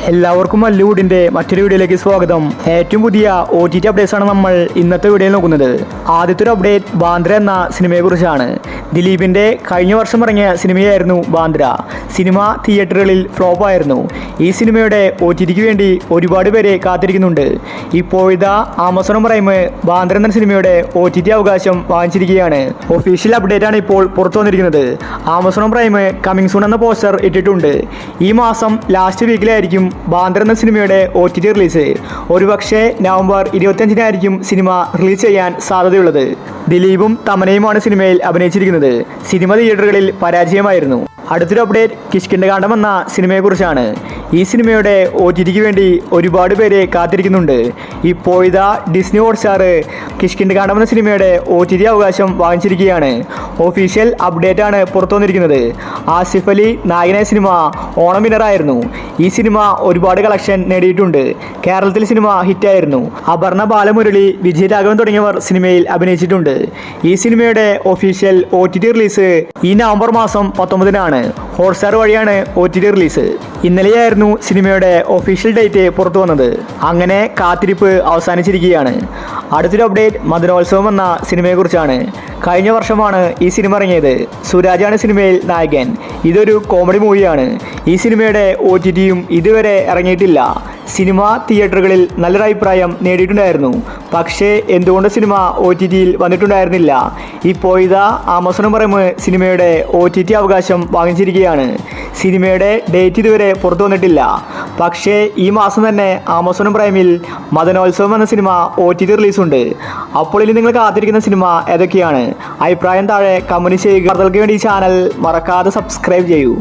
എല്ലാവർക്കും മല്ലുവുഡിന്റെ മറ്റൊരു വീഡിയോയിലേക്ക് സ്വാഗതം. ഏറ്റവും പുതിയ OTT അപ്ഡേറ്റ്സ് ആണ് നമ്മൾ ഇന്നത്തെ വീഡിയോയിൽ നോക്കുന്നത്. ആദ്യത്തെ ഒരു അപ്ഡേറ്റ് ബാന്ദ്ര എന്ന സിനിമയെ കുറിച്ചാണ്. ദിലീപിന്റെ കഴിഞ്ഞ വർഷം ഇറങ്ങിയ സിനിമയായിരുന്നു ബാന്ദ്ര. സിനിമ തിയേറ്ററുകളിൽ ഫ്ലോപ്പ് ആയിരുന്നു. ഈ സിനിമയുടെ OTTക്ക് വേണ്ടി ഒരുപാട് പേരെ കാത്തിരിക്കുന്നുണ്ട്. ഇപ്പോഴത്തെ ആമസോൺ പ്രൈം ബാന്ദ്ര എന്ന സിനിമയുടെ OTT അവകാശം വാങ്ങിച്ചിരിക്കുകയാണ്. ഒഫീഷ്യൽ അപ്ഡേറ്റ് ആണ് ഇപ്പോൾ പുറത്തു വന്നിരിക്കുന്നത്. ആമസോൺ പ്രൈം കമ്മിങ് സൂൺ എന്ന പോസ്റ്റർ ഇട്ടിട്ടുണ്ട്. ഈ മാസം ലാസ്റ്റ് വീക്കിലായിരിക്കും ബാന്ദ്ര എന്ന സിനിമയുടെ OTT റിലീസ്. ഒരുപക്ഷെ നവംബർ 25-നായിരിക്കും സിനിമ റിലീസ് ചെയ്യാൻ സാധ്യതയുള്ളത്. ദിലീപും തമനയുമാണ് സിനിമയിൽ അഭിനയിച്ചിരിക്കുന്നത്. സിനിമ തിയേറ്ററുകളിൽ പരാജയമായിരുന്നു. അടുത്തൊരു അപ്ഡേറ്റ് കിഷ്കിന്ധകാണ്ഡം എന്ന സിനിമയെക്കുറിച്ചാണ്. ഈ സിനിമയുടെ OTTക്ക് വേണ്ടി ഒരുപാട് പേരെ കാത്തിരിക്കുന്നുണ്ട്. ഇപ്പോഴത്തെ ഡിസ്നി ഹോട്ട്സ്റ്റാർ കിഷ്കിന്ധകാണ്ഡം എന്ന സിനിമയുടെ OTT അവകാശം വാങ്ങിച്ചിരിക്കുകയാണ്. ഒഫീഷ്യൽ അപ്ഡേറ്റ് ആണ് പുറത്തു വന്നിരിക്കുന്നത്. ആസിഫ് അലി നായകനായ സിനിമ ഓണം വിന്നറായിരുന്നു. ഈ സിനിമ ഒരുപാട് കളക്ഷൻ നേടിയിട്ടുണ്ട്. കേരളത്തിൽ സിനിമ ഹിറ്റായിരുന്നു. അപർണ ബാലമുരളി, വിജയരാഘവൻ തുടങ്ങിയവർ സിനിമയിൽ അഭിനയിച്ചിട്ടുണ്ട്. ഈ സിനിമയുടെ ഒഫീഷ്യൽ OTT റിലീസ് ഈ നവംബർ മാസം 19-നാണ്. ഹോട്ട്സ്റ്റാർ വഴിയാണ് OTT റിലീസ്. ഇന്നലെയായിരുന്നു സിനിമയുടെ ഒഫീഷ്യൽ ഡേറ്റ് പുറത്തു വന്നത്. അങ്ങനെ കാത്തിരിപ്പ് അവസാനിച്ചിരിക്കുകയാണ്. അടുത്തൊരു അപ്ഡേറ്റ് മദനോത്സവം എന്ന സിനിമയെക്കുറിച്ചാണ്. കഴിഞ്ഞ വർഷമാണ് ഈ സിനിമ ഇറങ്ങിയത്. സുരാജാണ് സിനിമയിൽ നായകൻ. ഇതൊരു കോമഡി മൂവിയാണ്. ഈ സിനിമയുടെ OTTയും ഇതുവരെ ഇറങ്ങിയിട്ടില്ല. സിനിമ തിയേറ്ററുകളിൽ നല്ലൊരു അഭിപ്രായം നേടിയിട്ടുണ്ടായിരുന്നു. പക്ഷേ എന്തുകൊണ്ട് സിനിമ OTTയിൽ വന്നിട്ടുണ്ടായിരുന്നില്ല. ഇപ്പോഴത്തെ ആമസോൺ പ്രൈം സിനിമയുടെ OTT അവകാശം വാങ്ങിച്ചിരിക്കുകയാണ്. സിനിമയുടെ ഡേറ്റ് ഇതുവരെ പുറത്തു വന്നിട്ടില്ല. പക്ഷേ ഈ മാസം തന്നെ ആമസോൺ പ്രൈമിൽ മദനോത്സവം എന്ന സിനിമ OTT റിലീസുണ്ട്. അപ്പോൾ ഇനി നിങ്ങൾ കാത്തിരിക്കുന്ന സിനിമ ഏതൊക്കെയാണ്? അഭിപ്രായം താഴെ കമന്റ് ചെയ്യുക. വാർത്തകൾക്ക് വേണ്ടി ചാനൽ മറക്കാതെ സബ്സ്ക്രൈബ് ചെയ്യൂ.